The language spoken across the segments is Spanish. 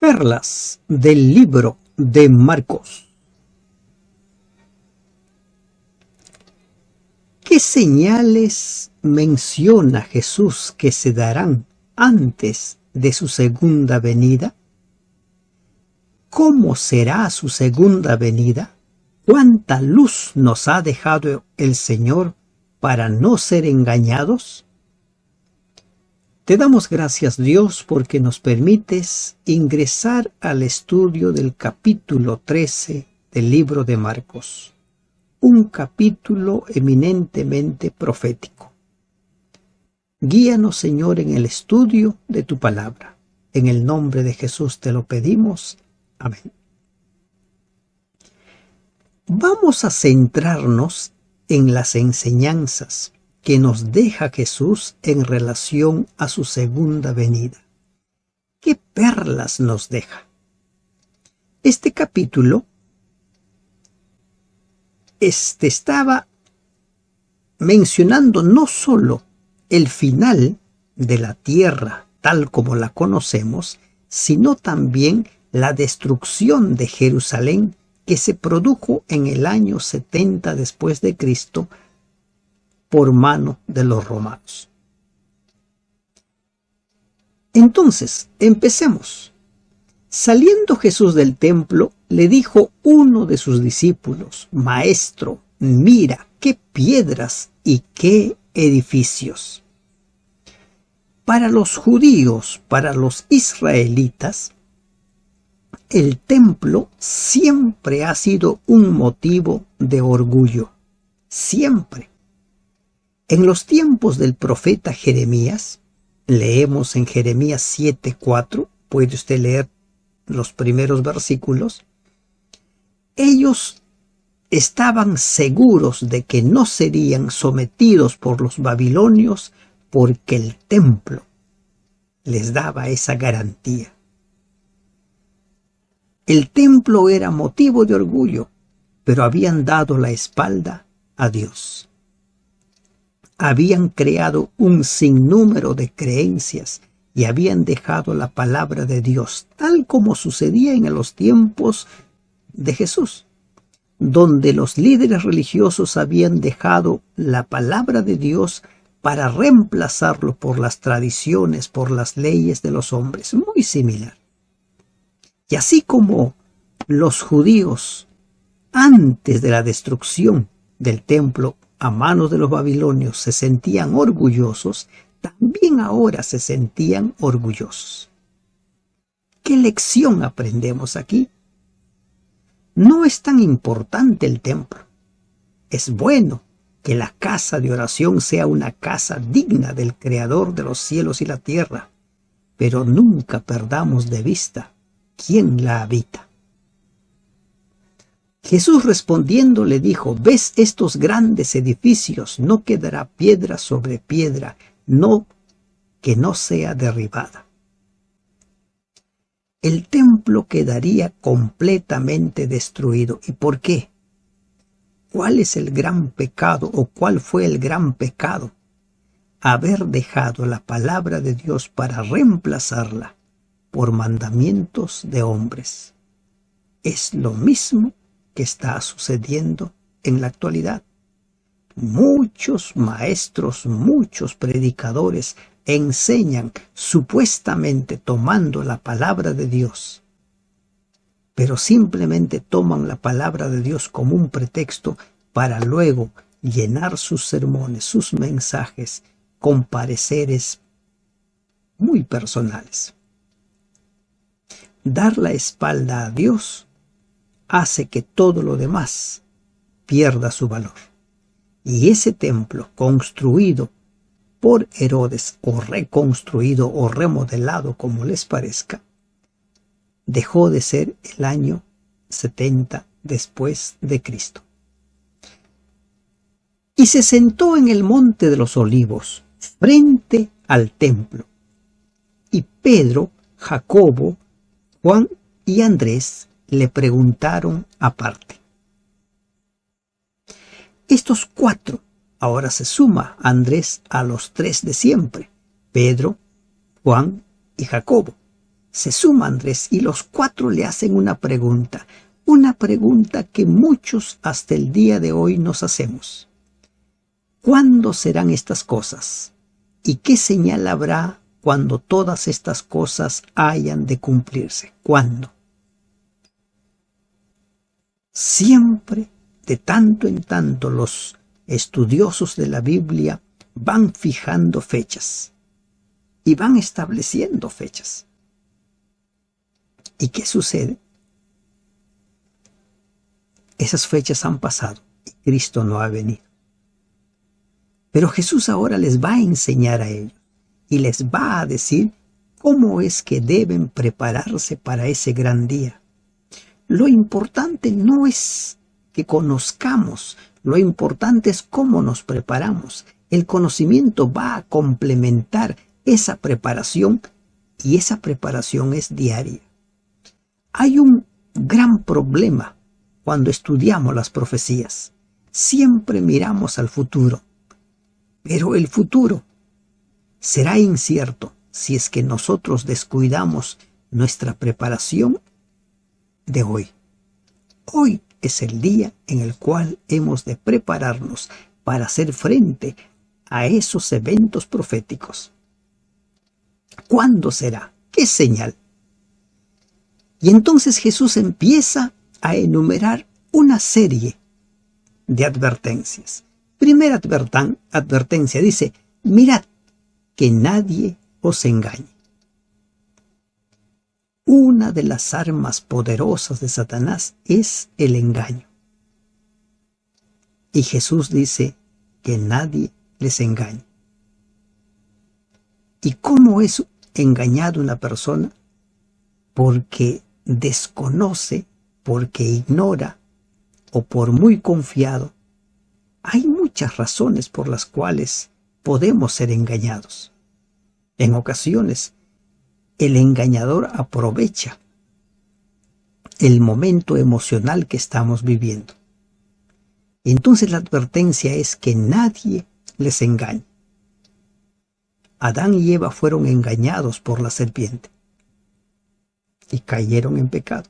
Perlas del libro de Marcos. ¿Qué señales menciona Jesús que se darán antes de su segunda venida? ¿Cómo será su segunda venida? ¿Cuánta luz nos ha dejado el Señor para no ser engañados? Te damos gracias, Dios, porque nos permites ingresar al estudio del capítulo 13 del libro de Marcos, un capítulo eminentemente profético. Guíanos, Señor, en el estudio de tu palabra. En el nombre de Jesús te lo pedimos. Amén. Vamos a centrarnos en las enseñanzas que nos deja Jesús en relación a su segunda venida. ¿Qué perlas nos deja? Este capítulo estaba mencionando no solo el final de la tierra tal como la conocemos, sino también la destrucción de Jerusalén que se produjo en el año 70 después de Cristo por mano de los romanos. Entonces, empecemos. Saliendo Jesús del templo, le dijo uno de sus discípulos: Maestro, mira qué piedras y qué edificios. Para los judíos, para los israelitas, el templo siempre ha sido un motivo de orgullo. Siempre. En los tiempos del profeta Jeremías, leemos en Jeremías 7:4, puede usted leer los primeros versículos, ellos estaban seguros de que no serían sometidos por los babilonios porque el templo les daba esa garantía. El templo era motivo de orgullo, pero habían dado la espalda a Dios. Habían creado un sinnúmero de creencias y habían dejado la palabra de Dios, tal como sucedía en los tiempos de Jesús, donde los líderes religiosos habían dejado la palabra de Dios para reemplazarlo por las tradiciones, por las leyes de los hombres, muy similar. Y así como los judíos, antes de la destrucción del templo a manos de los babilonios, se sentían orgullosos, también ahora se sentían orgullosos. ¿Qué lección aprendemos aquí? No es tan importante el templo. Es bueno que la casa de oración sea una casa digna del Creador de los cielos y la tierra, pero nunca perdamos de vista quién la habita. Jesús respondiendo le dijo: ¿Ves estos grandes edificios? No quedará piedra sobre piedra, que no sea derribada. El templo quedaría completamente destruido. ¿Y por qué? ¿Cuál es el gran pecado o cuál fue el gran pecado? Haber dejado la palabra de Dios para reemplazarla por mandamientos de hombres. Es lo mismo que está sucediendo en la actualidad. Muchos maestros, muchos predicadores enseñan supuestamente tomando la palabra de Dios, pero simplemente toman la palabra de Dios como un pretexto para luego llenar sus sermones, sus mensajes con pareceres muy personales. Dar la espalda a Dios hace que todo lo demás pierda su valor. Y ese templo construido por Herodes, o reconstruido o remodelado como les parezca, dejó de ser el año 70 después de Cristo. Y se sentó en el monte de los olivos, frente al templo. Y Pedro, Jacobo, Juan y Andrés le preguntaron aparte. Estos cuatro, ahora se suma Andrés a los tres de siempre, Pedro, Juan y Jacobo. Se suma Andrés y los cuatro le hacen una pregunta que muchos hasta el día de hoy nos hacemos. ¿Cuándo serán estas cosas? ¿Y qué señal habrá cuando todas estas cosas hayan de cumplirse? ¿Cuándo? Siempre, de tanto en tanto, los estudiosos de la Biblia van fijando fechas y van estableciendo fechas. ¿Y qué sucede? Esas fechas han pasado y Cristo no ha venido. Pero Jesús ahora les va a enseñar a ellos y les va a decir cómo es que deben prepararse para ese gran día. Lo importante no es que conozcamos, lo importante es cómo nos preparamos. El conocimiento va a complementar esa preparación y esa preparación es diaria. Hay un gran problema cuando estudiamos las profecías. Siempre miramos al futuro, pero el futuro será incierto si es que nosotros descuidamos nuestra preparación de hoy. Hoy es el día en el cual hemos de prepararnos para hacer frente a esos eventos proféticos. ¿Cuándo será? ¿Qué señal? Y entonces Jesús empieza a enumerar una serie de advertencias. Primera advertencia dice: mirad que nadie os engañe. Una de las armas poderosas de Satanás es el engaño. Y Jesús dice que nadie les engañe. ¿Y cómo es engañado una persona? Porque desconoce, porque ignora o por muy confiado. Hay muchas razones por las cuales podemos ser engañados. En ocasiones, el engañador aprovecha el momento emocional que estamos viviendo. Entonces la advertencia es que nadie les engañe. Adán y Eva fueron engañados por la serpiente y cayeron en pecado.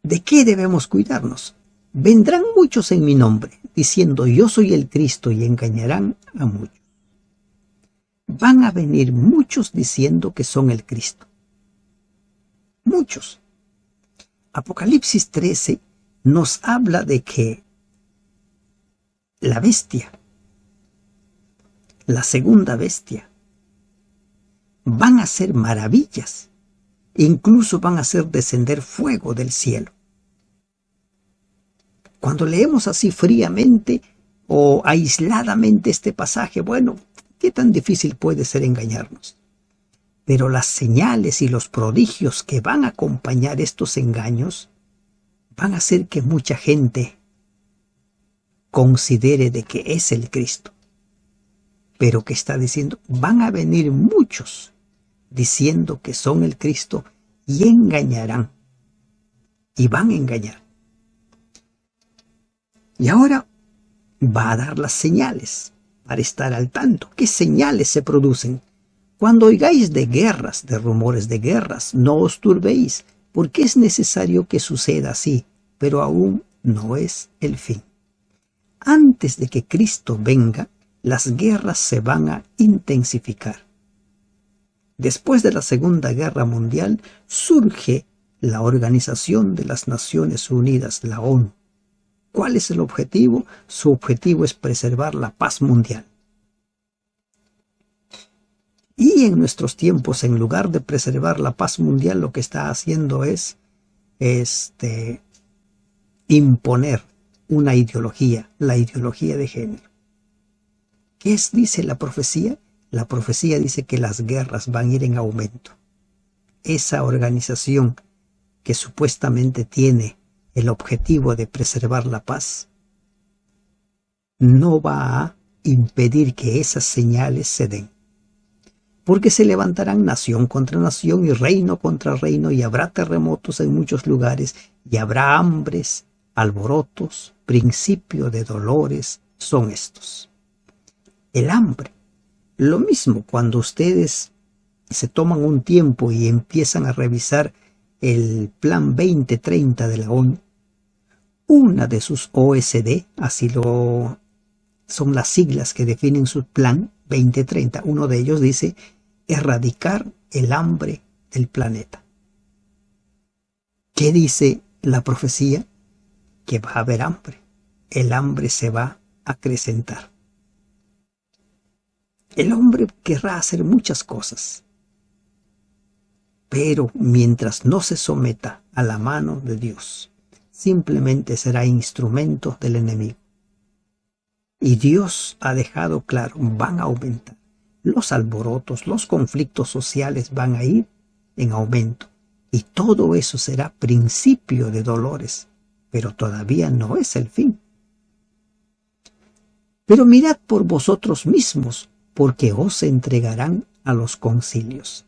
¿De qué debemos cuidarnos? Vendrán muchos en mi nombre, diciendo yo soy el Cristo, y engañarán a muchos. Van a venir muchos diciendo que son el Cristo. Muchos. Apocalipsis 13 nos habla de que la bestia, la segunda bestia, van a hacer maravillas. Incluso van a hacer descender fuego del cielo. Cuando leemos así fríamente o aisladamente este pasaje, bueno, ¿qué tan difícil puede ser engañarnos? Pero las señales y los prodigios que van a acompañar estos engaños van a hacer que mucha gente considere de que es el Cristo. Pero que está diciendo, van a venir muchos diciendo que son el Cristo y engañarán. Y van a engañar. Y ahora va a dar las señales para estar al tanto. ¿Qué señales se producen? Cuando oigáis de guerras, de rumores de guerras, no os turbéis, porque es necesario que suceda así, pero aún no es el fin. Antes de que Cristo venga, las guerras se van a intensificar. Después de la Segunda Guerra Mundial, surge la Organización de las Naciones Unidas, la ONU. ¿Cuál es el objetivo? Su objetivo es preservar la paz mundial. Y en nuestros tiempos, en lugar de preservar la paz mundial, lo que está haciendo es imponer una ideología, la ideología de género. ¿Qué dice la profecía? La profecía dice que las guerras van a ir en aumento. Esa organización que supuestamente tiene el objetivo de preservar la paz no va a impedir que esas señales se den. Porque se levantarán nación contra nación y reino contra reino, y habrá terremotos en muchos lugares, y habrá hambres, alborotos, principio de dolores son estos. El hambre. Lo mismo cuando ustedes se toman un tiempo y empiezan a revisar el Plan 2030 de la ONU, una de sus OSD, son las siglas que definen su Plan 2030. Uno de ellos dice erradicar el hambre del planeta. ¿Qué dice la profecía? Que va a haber hambre. El hambre se va a acrecentar. El hombre querrá hacer muchas cosas, pero mientras no se someta a la mano de Dios, simplemente será instrumento del enemigo. Y Dios ha dejado claro, van a aumentar. Los alborotos, los conflictos sociales van a ir en aumento. Y todo eso será principio de dolores, pero todavía no es el fin. Pero mirad por vosotros mismos, porque os entregarán a los concilios.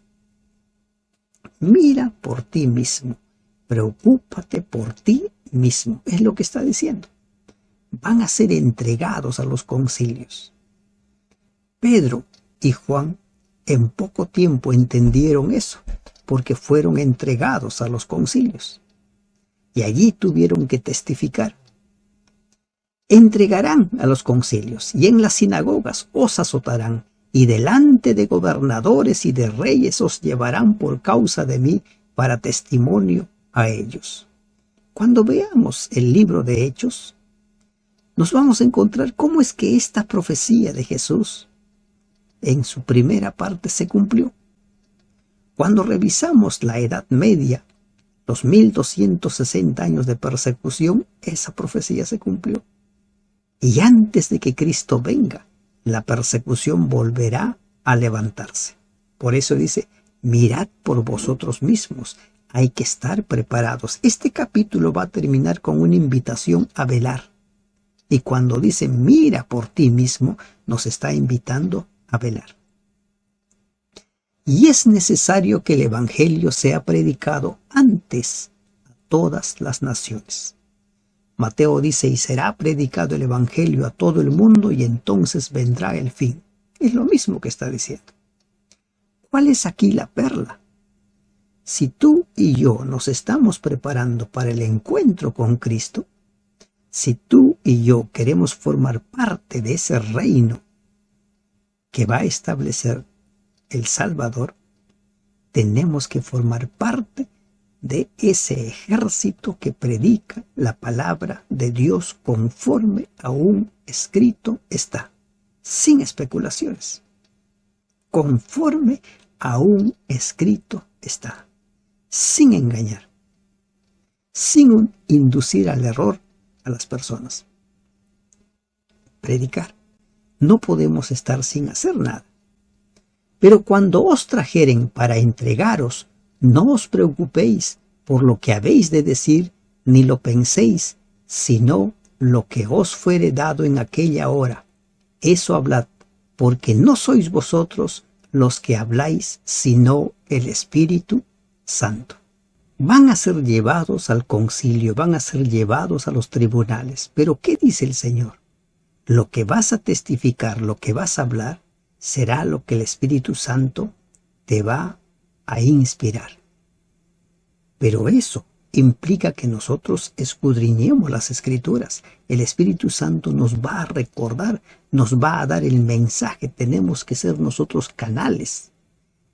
Mira por ti mismo, preocúpate por ti mismo, es lo que está diciendo. Van a ser entregados a los concilios. Pedro y Juan en poco tiempo entendieron eso, porque fueron entregados a los concilios. Y allí tuvieron que testificar. Entregarán a los concilios, y en las sinagogas os azotarán, y delante de gobernadores y de reyes os llevarán por causa de mí para testimonio a ellos. Cuando veamos el libro de Hechos, nos vamos a encontrar cómo es que esta profecía de Jesús en su primera parte se cumplió. Cuando revisamos la Edad Media, los 1260 años de persecución, esa profecía se cumplió. Y antes de que Cristo venga, la persecución volverá a levantarse. Por eso dice, mirad por vosotros mismos, hay que estar preparados. Este capítulo va a terminar con una invitación a velar. Y cuando dice, mira por ti mismo, nos está invitando a velar. Y es necesario que el Evangelio sea predicado antes a todas las naciones. Mateo dice, y será predicado el Evangelio a todo el mundo y entonces vendrá el fin. Es lo mismo que está diciendo. ¿Cuál es aquí la perla? Si tú y yo nos estamos preparando para el encuentro con Cristo, si tú y yo queremos formar parte de ese reino que va a establecer el Salvador, tenemos que formar parte de ese ejército que predica la palabra de Dios conforme a un escrito está, sin especulaciones. Conforme a un escrito está, sin engañar, sin inducir al error a las personas. Predicar. No podemos estar sin hacer nada. Pero cuando os trajeren para entregaros, no os preocupéis por lo que habéis de decir, ni lo penséis, sino lo que os fuere dado en aquella hora. Eso hablad, porque no sois vosotros los que habláis, sino el Espíritu Santo. Van a ser llevados al concilio, van a ser llevados a los tribunales. Pero ¿qué dice el Señor? Lo que vas a testificar, lo que vas a hablar, será lo que el Espíritu Santo te va a inspirar. Pero eso implica que nosotros escudriñemos las Escrituras. El Espíritu Santo nos va a recordar, nos va a dar el mensaje. Tenemos que ser nosotros canales.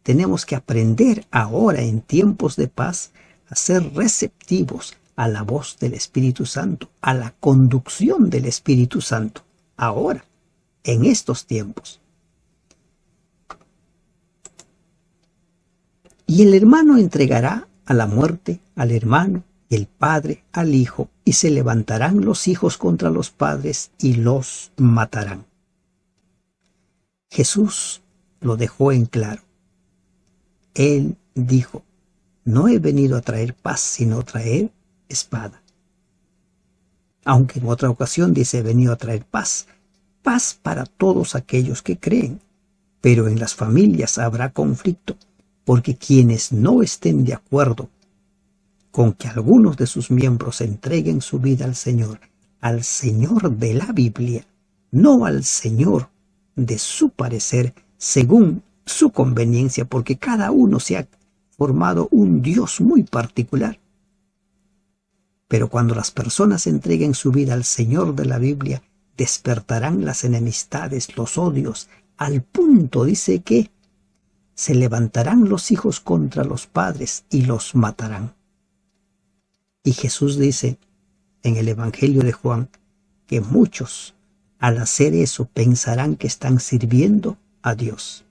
Tenemos que aprender ahora en tiempos de paz a ser receptivos a la voz del Espíritu Santo, a la conducción del Espíritu Santo. Ahora, en estos tiempos. Y el hermano entregará a la muerte al hermano y el padre al hijo, y se levantarán los hijos contra los padres y los matarán. Jesús lo dejó en claro. Él dijo, no he venido a traer paz, sino a traer espada. Aunque en otra ocasión dice, he venido a traer paz. Paz para todos aquellos que creen. Pero en las familias habrá conflicto, porque quienes no estén de acuerdo con que algunos de sus miembros entreguen su vida al Señor de la Biblia, no al Señor de su parecer, según su conveniencia, porque cada uno se ha formado un Dios muy particular. Pero cuando las personas entreguen su vida al Señor de la Biblia, despertarán las enemistades, los odios, al punto, dice, que se levantarán los hijos contra los padres y los matarán. Y Jesús dice en el Evangelio de Juan que muchos, al hacer eso, pensarán que están sirviendo a Dios.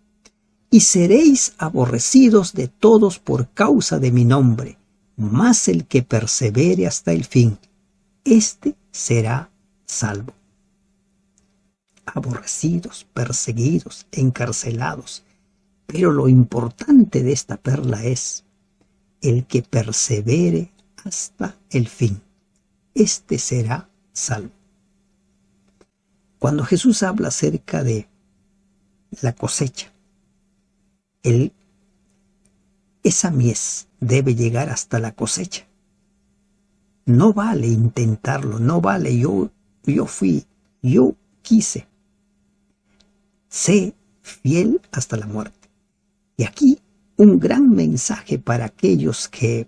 Y seréis aborrecidos de todos por causa de mi nombre, mas el que persevere hasta el fin, éste será salvo. Aborrecidos, perseguidos, encarcelados. Pero lo importante de esta perla es el que persevere hasta el fin. Este será salvo. Cuando Jesús habla acerca de la cosecha, esa mies debe llegar hasta la cosecha. No vale intentarlo, no vale yo quise. Sé fiel hasta la muerte. Y aquí un gran mensaje para aquellos que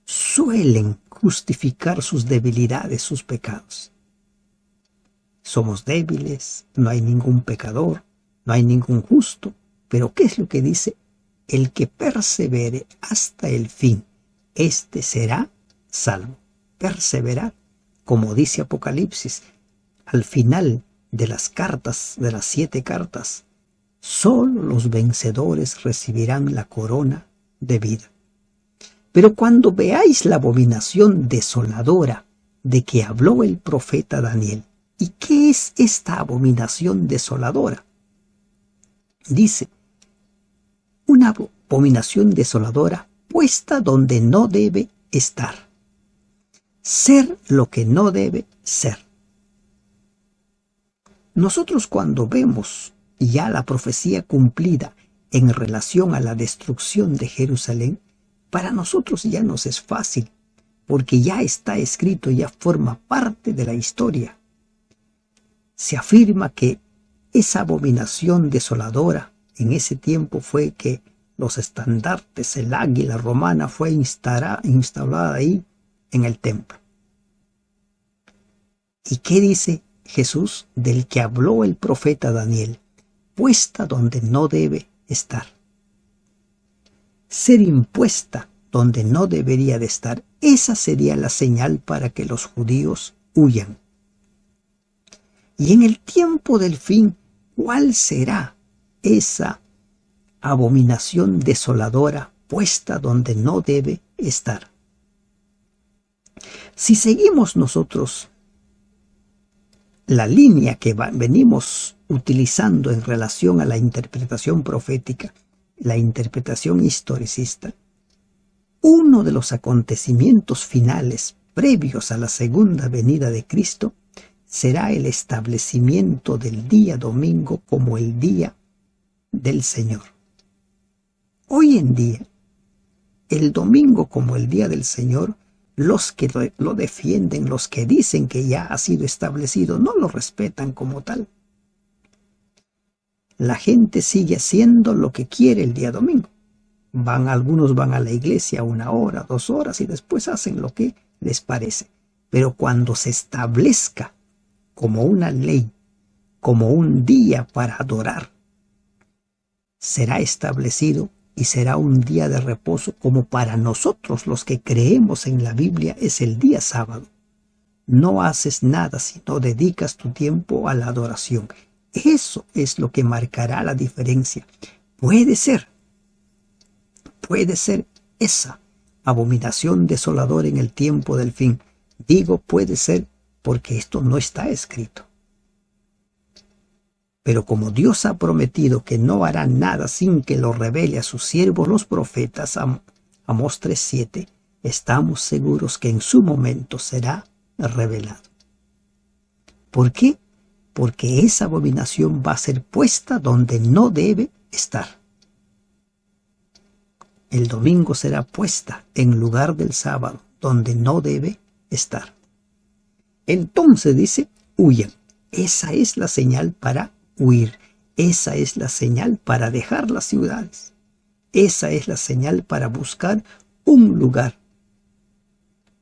suelen justificar sus debilidades, sus pecados. Somos débiles, no hay ningún pecador, no hay ningún justo. Pero ¿qué es lo que dice? El que persevere hasta el fin, este será salvo. Perseverar, como dice Apocalipsis, al final de las cartas, de las 7 cartas, solo los vencedores recibirán la corona de vida. Pero cuando veáis la abominación desoladora de que habló el profeta Daniel, ¿y qué es esta abominación desoladora? Dice, una abominación desoladora puesta donde no debe estar. Ser lo que no debe ser. Nosotros cuando vemos ya la profecía cumplida en relación a la destrucción de Jerusalén, para nosotros ya nos es fácil, porque ya está escrito, ya forma parte de la historia. Se afirma que esa abominación desoladora en ese tiempo fue que los estandartes, el águila romana fue instalada ahí en el templo. ¿Y qué dice Jesús? Del que habló el profeta Daniel, puesta donde no debe estar. Ser impuesta donde no debería de estar, esa sería la señal para que los judíos huyan. Y en el tiempo del fin, ¿cuál será esa abominación desoladora puesta donde no debe estar? Si seguimos nosotros la línea que venimos utilizando en relación a la interpretación profética, la interpretación historicista, uno de los acontecimientos finales previos a la segunda venida de Cristo será el establecimiento del día domingo como el día del Señor. Hoy en día, el domingo como el día del Señor, los que lo defienden, los que dicen que ya ha sido establecido, no lo respetan como tal. La gente sigue haciendo lo que quiere el día domingo. Algunos van a la iglesia 1 hora, 2 horas y después hacen lo que les parece. Pero cuando se establezca como una ley, como un día para adorar, será establecido y será un día de reposo como para nosotros los que creemos en la Biblia es el día sábado. No haces nada si no dedicas tu tiempo a la adoración. Eso es lo que marcará la diferencia. Puede ser esa abominación desoladora en el tiempo del fin. Digo puede ser porque esto no está escrito. Pero como Dios ha prometido que no hará nada sin que lo revele a sus siervos los profetas, Amós 3:7, estamos seguros que en su momento será revelado. ¿Por qué? Porque esa abominación va a ser puesta donde no debe estar. El domingo será puesta en lugar del sábado, donde no debe estar. Entonces dice, huyan. Esa es la señal para huir. Esa es la señal para dejar las ciudades. Esa es la señal para buscar un lugar,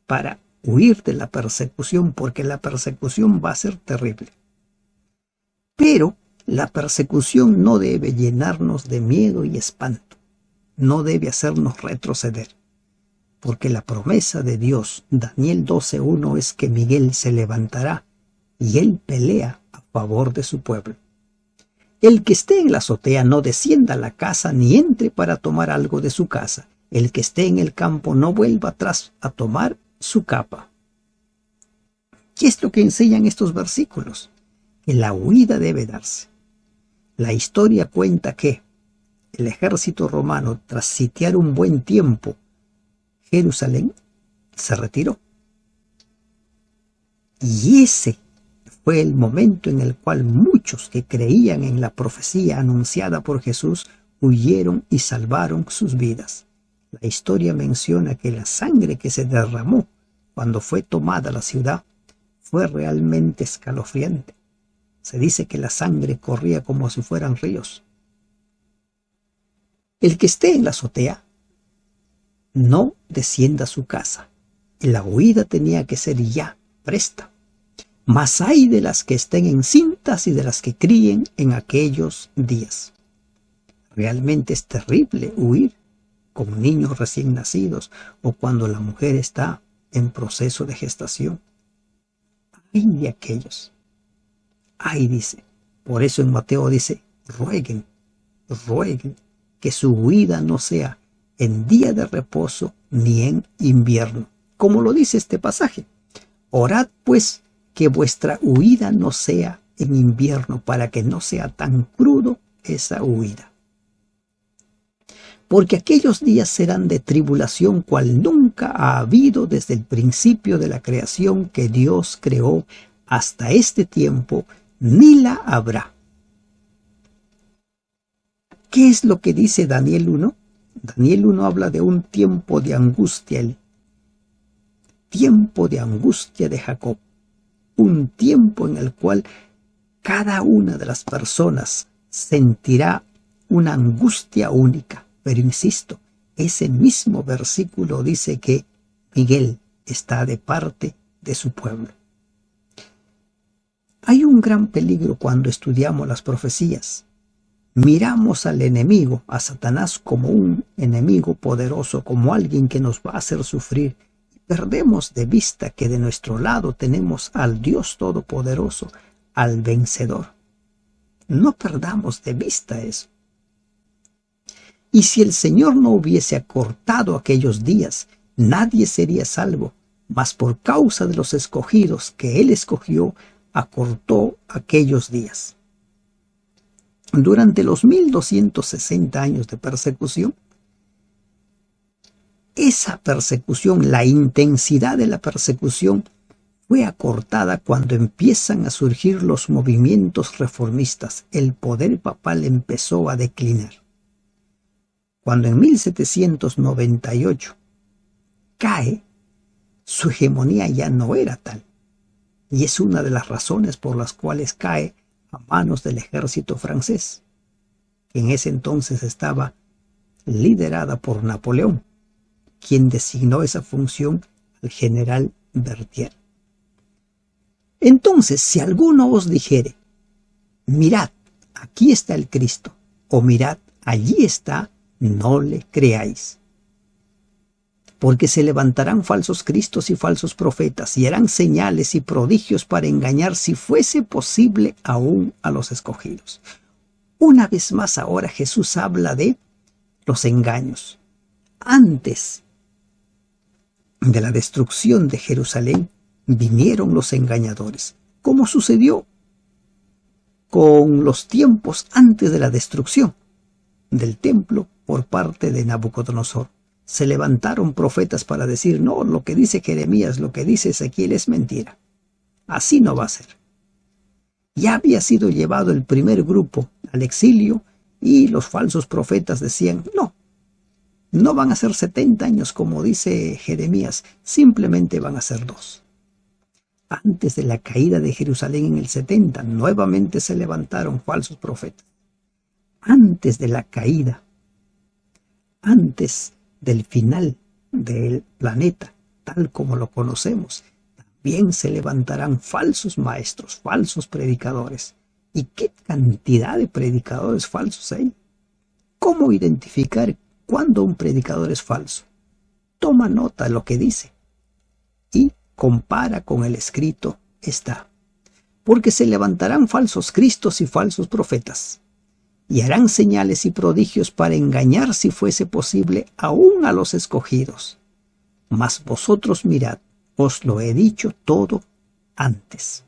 para huir de la persecución, porque la persecución va a ser terrible. Pero la persecución no debe llenarnos de miedo y espanto, no debe hacernos retroceder, porque la promesa de Dios, Daniel 12:1, es que Miguel se levantará y él pelea a favor de su pueblo. El que esté en la azotea no descienda a la casa ni entre para tomar algo de su casa. El que esté en el campo no vuelva atrás a tomar su capa. ¿Qué es lo que enseñan estos versículos? Que la huida debe darse. La historia cuenta que el ejército romano, tras sitiar un buen tiempo Jerusalén, se retiró. Y ese fue el momento en el cual muchos que creían en la profecía anunciada por Jesús huyeron y salvaron sus vidas. La historia menciona que la sangre que se derramó cuando fue tomada la ciudad fue realmente escalofriante. Se dice que la sangre corría como si fueran ríos. El que esté en la azotea no descienda a su casa. Y la huida tenía que ser ya, presta. Mas hay de las que estén encintas y de las que críen en aquellos días. Realmente es terrible huir con niños recién nacidos o cuando la mujer está en proceso de gestación. Ay de aquellos. Ay, dice. Por eso en Mateo dice, rueguen que su huida no sea en día de reposo ni en invierno. Como lo dice este pasaje. Orad pues que vuestra huida no sea en invierno, para que no sea tan crudo esa huida. Porque aquellos días serán de tribulación cual nunca ha habido desde el principio de la creación que Dios creó hasta este tiempo, ni la habrá. ¿Qué es lo que dice Daniel 1? Daniel 1 habla de un tiempo de angustia, el tiempo de angustia de Jacob. Un tiempo en el cual cada una de las personas sentirá una angustia única. Pero insisto, ese mismo versículo dice que Miguel está de parte de su pueblo. Hay un gran peligro cuando estudiamos las profecías. Miramos al enemigo, a Satanás, como un enemigo poderoso, como alguien que nos va a hacer sufrir. Perdemos de vista que de nuestro lado tenemos al Dios Todopoderoso, al vencedor. No perdamos de vista eso. Y si el Señor no hubiese acortado aquellos días, nadie sería salvo, mas por causa de los escogidos que Él escogió, acortó aquellos días. Durante los 1260 años de persecución, esa persecución, la intensidad de la persecución, fue acortada cuando empiezan a surgir los movimientos reformistas. El poder papal empezó a declinar. Cuando en 1798 cae, su hegemonía ya no era tal. Y es una de las razones por las cuales cae a manos del ejército francés, que en ese entonces estaba liderada por Napoleón, quien designó esa función al general Berthier. Entonces, si alguno os dijere, mirad, aquí está el Cristo, o mirad, allí está, no le creáis. Porque se levantarán falsos cristos y falsos profetas, y harán señales y prodigios para engañar, si fuese posible, aún a los escogidos. Una vez más ahora Jesús habla de los engaños. Antes de la destrucción de Jerusalén, vinieron los engañadores, como sucedió con los tiempos antes de la destrucción del templo por parte de Nabucodonosor. Se levantaron profetas para decir, no, lo que dice Jeremías, lo que dice Ezequiel es mentira. Así no va a ser. Ya había sido llevado el primer grupo al exilio y los falsos profetas decían, no van a ser 70 años como dice Jeremías, simplemente van a ser 2. Antes de la caída de Jerusalén en el 70, nuevamente se levantaron falsos profetas. antes de la caída, antes del final del planeta, tal como lo conocemos, también se levantarán falsos maestros, falsos predicadores. ¿Y qué cantidad de predicadores falsos hay? ¿Cómo identificar cuándo un predicador es falso? Toma nota de lo que dice y compara con el escrito está. Porque se levantarán falsos cristos y falsos profetas, y harán señales y prodigios para engañar, si fuese posible, aún a los escogidos. Mas vosotros mirad, os lo he dicho todo antes.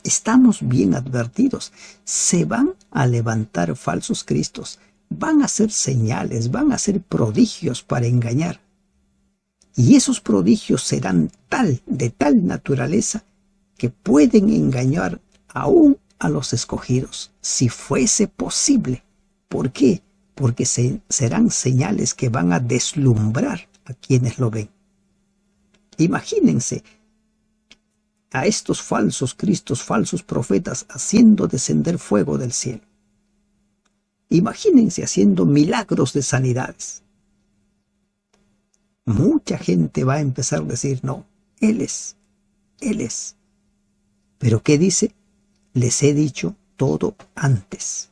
Estamos bien advertidos. Se van a levantar falsos cristos, van a hacer señales, van a hacer prodigios para engañar. Y esos prodigios serán de tal naturaleza que pueden engañar aún a los escogidos, si fuese posible. ¿Por qué? Porque serán señales que van a deslumbrar a quienes lo ven. Imagínense a estos falsos cristos, falsos profetas, haciendo descender fuego del cielo. Imagínense haciendo milagros de sanidades. Mucha gente va a empezar a decir, no, Él es. Pero ¿qué dice? Les he dicho todo antes.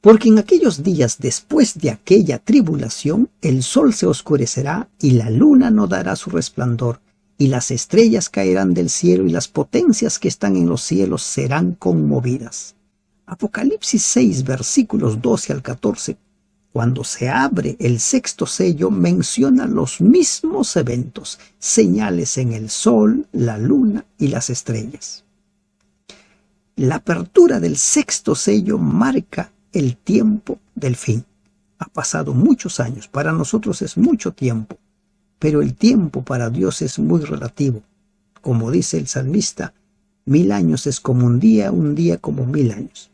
Porque en aquellos días, después de aquella tribulación, el sol se oscurecerá y la luna no dará su resplandor, y las estrellas caerán del cielo y las potencias que están en los cielos serán conmovidas. Apocalipsis 6, versículos 12 al 14, cuando se abre el sexto sello, menciona los mismos eventos, señales en el sol, la luna y las estrellas. La apertura del sexto sello marca el tiempo del fin. Ha pasado muchos años, para nosotros es mucho tiempo, pero el tiempo para Dios es muy relativo. Como dice el salmista, 1000 años es como un día como 1000 años.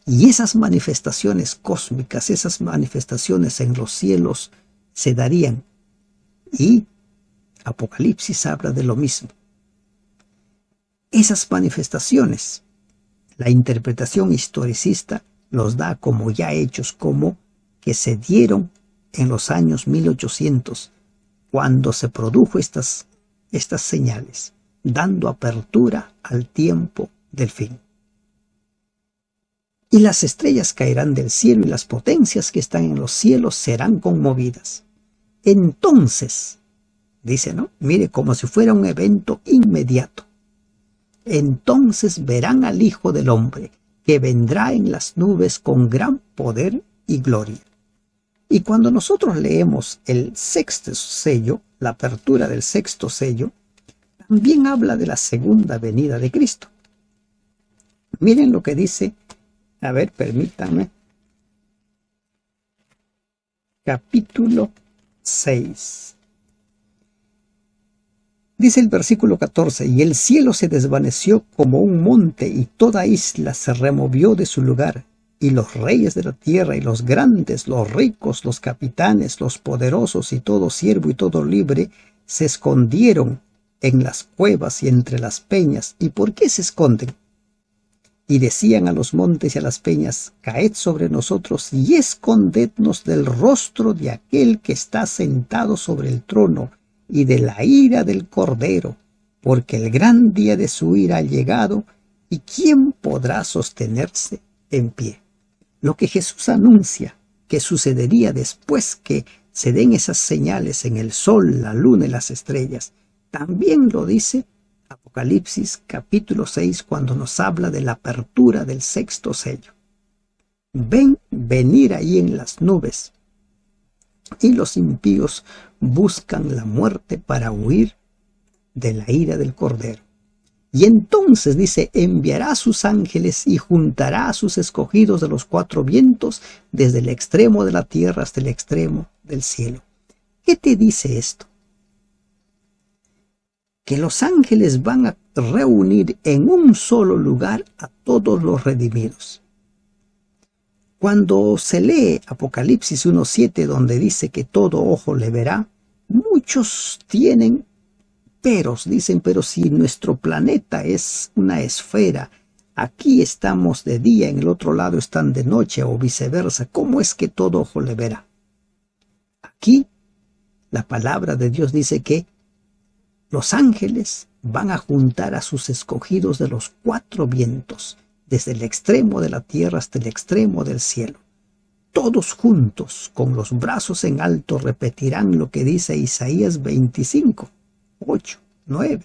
Y esas manifestaciones cósmicas, esas manifestaciones en los cielos se darían. Y Apocalipsis habla de lo mismo. Esas manifestaciones, la interpretación historicista los da como ya hechos, como que se dieron en los años 1800, cuando se produjo estas señales, dando apertura al tiempo del fin. Y las estrellas caerán del cielo y las potencias que están en los cielos serán conmovidas. Entonces, dice, ¿no? Mire, como si fuera un evento inmediato. Entonces verán al Hijo del Hombre, que vendrá en las nubes con gran poder y gloria. Y cuando nosotros leemos el sexto sello, la apertura del sexto sello, también habla de la segunda venida de Cristo. Miren lo que dice, a ver, permítanme, capítulo 6. Dice el versículo 14, y el cielo se desvaneció como un monte, y toda isla se removió de su lugar, y los reyes de la tierra, y los grandes, los ricos, los capitanes, los poderosos, y todo siervo y todo libre, se escondieron en las cuevas y entre las peñas. ¿Y por qué se esconden? Y decían a los montes y a las peñas, caed sobre nosotros y escondednos del rostro de aquel que está sentado sobre el trono y de la ira del Cordero, porque el gran día de su ira ha llegado, y ¿quién podrá sostenerse en pie? Lo que Jesús anuncia que sucedería después que se den esas señales en el sol, la luna y las estrellas, también lo dice Apocalipsis capítulo 6 cuando nos habla de la apertura del sexto sello. Ven venir ahí en las nubes, y los impíos buscan la muerte para huir de la ira del Cordero. Y entonces dice, enviará a sus ángeles y juntará a sus escogidos de los cuatro vientos, desde el extremo de la tierra hasta el extremo del cielo. ¿Qué te dice esto? Que los ángeles van a reunir en un solo lugar a todos los redimidos. Cuando se lee Apocalipsis 1:7, donde dice que todo ojo le verá, muchos tienen peros, dicen, pero si nuestro planeta es una esfera, Aquí estamos de día, en el otro lado están de noche o viceversa. ¿Cómo es que todo ojo le verá? Aquí la palabra de Dios dice que los ángeles van a juntar a sus escogidos de los 4 vientos, desde el extremo de la tierra hasta el extremo del cielo. Todos juntos, con los brazos en alto, repetirán lo que dice Isaías 25, 8, 9.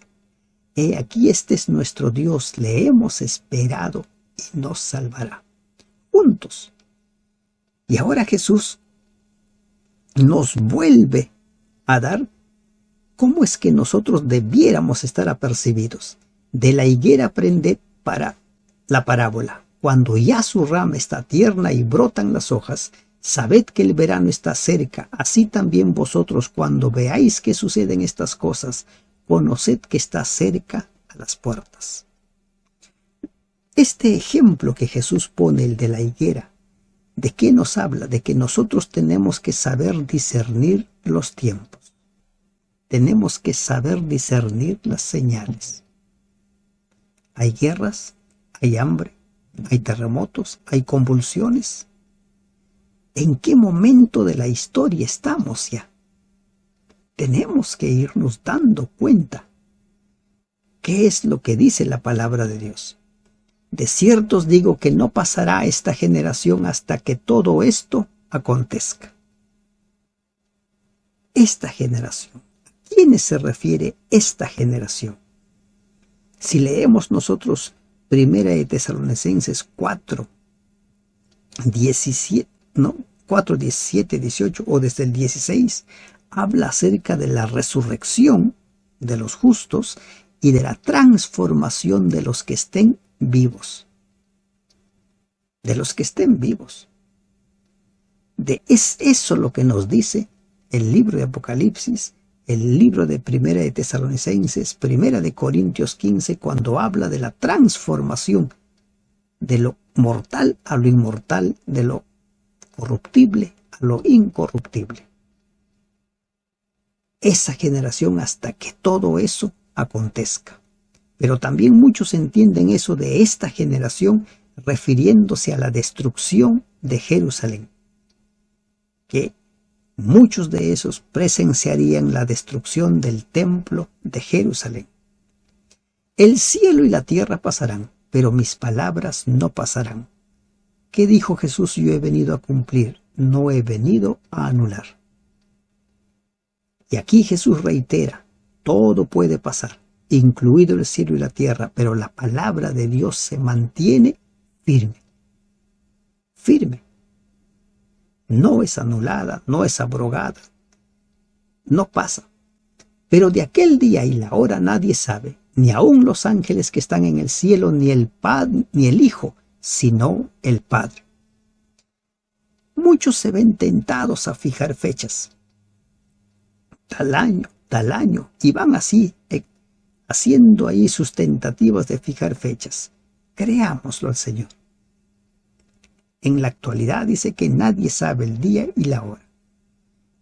He aquí, este es nuestro Dios, le hemos esperado y nos salvará. Juntos. Y ahora Jesús nos vuelve a dar cómo es que nosotros debiéramos estar apercibidos. De la higuera aprended para la parábola. Cuando ya su rama está tierna y brotan las hojas, sabed que el verano está cerca. Así también vosotros, cuando veáis que suceden estas cosas, conoced que está cerca a las puertas. Este ejemplo que Jesús pone, el de la higuera, ¿de qué nos habla? De que nosotros tenemos que saber discernir los tiempos. Tenemos que saber discernir las señales. Hay guerras, hay hambre, hay terremotos, hay convulsiones. ¿En qué momento de la historia estamos ya? Tenemos que irnos dando cuenta. ¿Qué es lo que dice la palabra de Dios? De cierto os digo que no pasará esta generación hasta que todo esto acontezca. Esta generación. ¿A quiénes se refiere esta generación? Si leemos nosotros 1 de Tesalonicenses 4, 17, 18 o desde el 16, habla acerca de la resurrección de los justos y de la transformación de los que estén vivos. De los que estén vivos. Es eso lo que nos dice el libro de Apocalipsis, el libro de 1 de Tesalonicenses, 1 de Corintios 15, cuando habla de la transformación de lo mortal a lo inmortal, de lo corruptible a lo incorruptible. Esa generación hasta que todo eso acontezca. Pero también muchos entienden eso de esta generación refiriéndose a la destrucción de Jerusalén, que muchos de esos presenciarían la destrucción del templo de Jerusalén. El cielo y la tierra pasarán, pero mis palabras no pasarán. ¿Qué dijo Jesús? Yo he venido a cumplir, no he venido a anular. Y aquí Jesús reitera, todo puede pasar, incluido el cielo y la tierra, pero la palabra de Dios se mantiene firme. Firme. No es anulada, no es abrogada, no pasa. Pero de aquel día y la hora nadie sabe, ni aun los ángeles que están en el cielo, ni el Padre, ni el Hijo, sino el Padre. Muchos se ven tentados a fijar fechas. Tal año, y van así, haciendo ahí sus tentativas de fijar fechas. Creámoslo al Señor. En la actualidad dice que nadie sabe el día y la hora.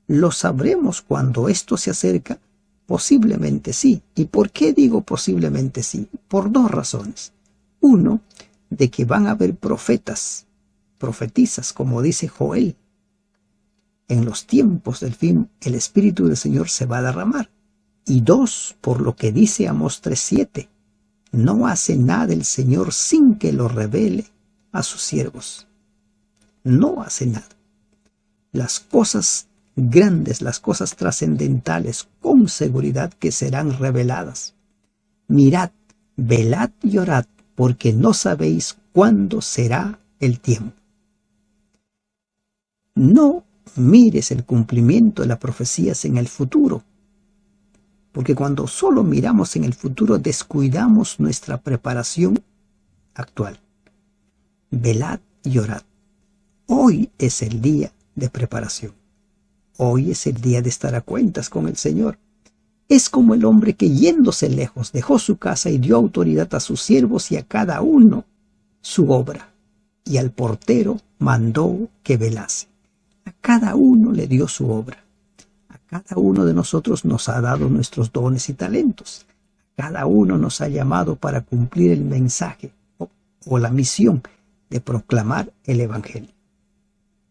¿Lo sabremos cuando esto se acerca? Posiblemente sí. ¿Y por qué digo posiblemente sí? Por 2 razones. Uno, de que van a haber profetizas, como dice Joel. En los tiempos del fin, el Espíritu del Señor se va a derramar. Y 2, por lo que dice Amós 3:7, no hace nada el Señor sin que lo revele a sus siervos. No hace nada. Las cosas grandes, las cosas trascendentales, con seguridad que serán reveladas. Mirad, velad y orad, porque no sabéis cuándo será el tiempo. No mires el cumplimiento de las profecías en el futuro, porque cuando solo miramos en el futuro descuidamos nuestra preparación actual. Velad y orad. Hoy es el día de preparación. Hoy es el día de estar a cuentas con el Señor. Es como el hombre que, yéndose lejos, dejó su casa y dio autoridad a sus siervos y a cada uno su obra. Y al portero mandó que velase. A cada uno le dio su obra. A cada uno de nosotros nos ha dado nuestros dones y talentos. A cada uno nos ha llamado para cumplir el mensaje o la misión de proclamar el Evangelio.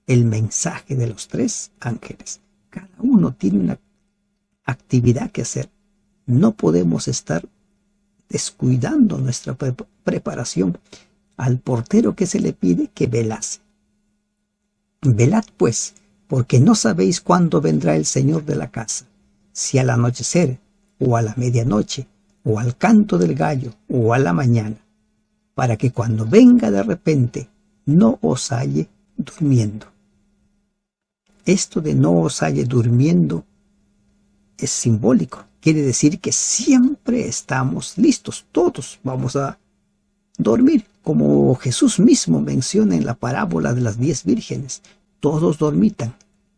El mensaje de los 3 ángeles. Cada uno tiene una actividad que hacer. No podemos estar descuidando nuestra preparación. Al portero que se le pide que velase. Velad pues, porque no sabéis cuándo vendrá el Señor de la casa, si al anochecer, o a la medianoche, o al canto del gallo, o a la mañana, para que cuando venga de repente no os halle durmiendo. Esto de no os halle durmiendo es simbólico. Quiere decir que siempre estamos listos. Todos vamos a dormir, como Jesús mismo menciona en la parábola de las 10 vírgenes. Todos dormitan,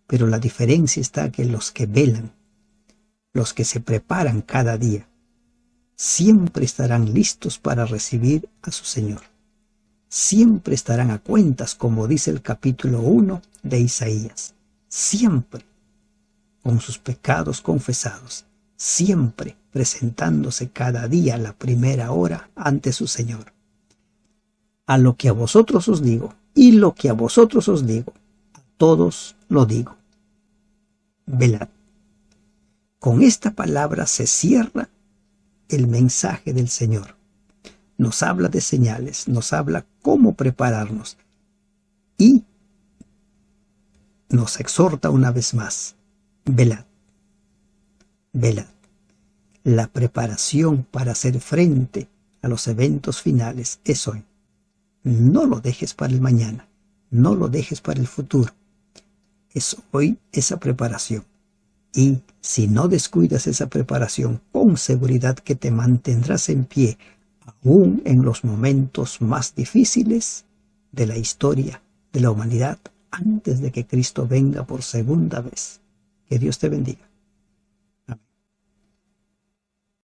pero la diferencia está que los que velan, los que se preparan cada día, siempre estarán listos para recibir a su Señor. Siempre estarán a cuentas, como dice el capítulo 1 de Isaías. Siempre con sus pecados confesados, siempre presentándose cada día a la primera hora ante su Señor. A lo que a vosotros os digo, y lo que a vosotros os digo, a todos lo digo. Velad. Con esta palabra se cierra el mensaje del Señor. Nos habla de señales, nos habla cómo prepararnos y nos exhorta una vez más. Velad. Velad. La preparación para hacer frente a los eventos finales es hoy. No lo dejes para el mañana, no lo dejes para el futuro. Es hoy esa preparación. Y si no descuidas esa preparación, con seguridad que te mantendrás en pie, aún en los momentos más difíciles de la historia de la humanidad, antes de que Cristo venga por segunda vez. Que Dios te bendiga.